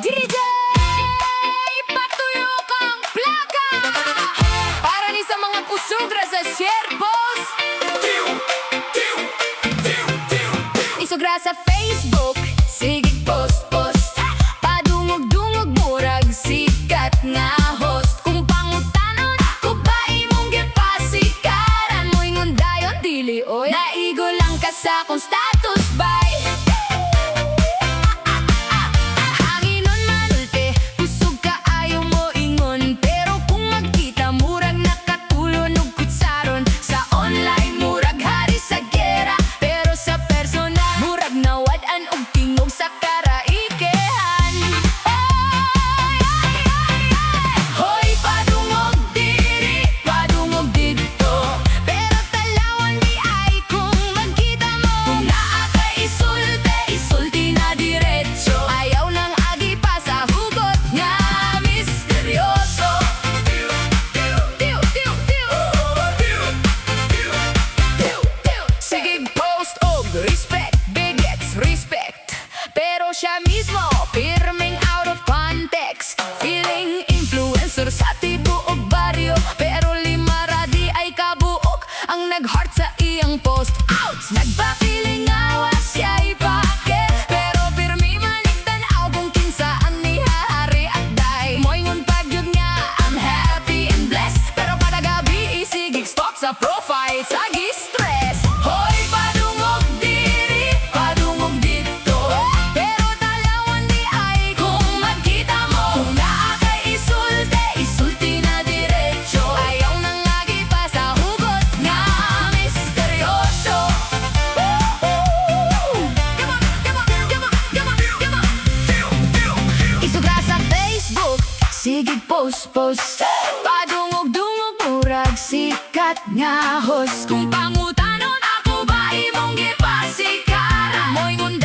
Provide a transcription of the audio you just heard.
DJ patuyok ang plaga para ni sa mga kusugra sa sharepost. Isugra sa Facebook, sige post. Padungog-dungog murag sikat nga host. Kung pangutanon ako ba imong gipasikaran mo ingon dayon dili oy. Naigo lang ka sa akong status bay. Hanginon manulte, kusog ka ayaw mo ingon. Pero kung magkita murag nakatulon og kutsaron. Sa online murag hari sa gera, pero sa personal murag nawad-an og tingog sa karaikehan. Hoy padungog diri, padungog dito, pero talawan di ay kung magkita mo. Kung naa kay isulti, isulti na diretso. Ayaw nang agi pa sa hugot nga misteryoso. Sige post og respect, bigets respect. Pero siya mismo, pirming out of context. Feeling influencer sa tibuok baryo, pero lima radi ay kabuok ang nag-heart sa iyang post. Ouch! Nagpa-feeling awa siya ipake, pero pirmi maligtanaw kung kinsaan ni hari at day. Moingon pagyud nga, I'm happy and blessed, pero kada gabi isigig stalk sa profile, sagi stress. Hoy padungog diri, padungog dito, pero talawan di ay kung magkita mo. Kung naa kay isulti, isulti na diretso. Ayaw nang agi pa sa hugot nga misteryoso. Isuga sa Facebook, sige post. Padungog-dungog murag sikat nga host. Kung pangutanon ako ba imong gipasikaran mo ingon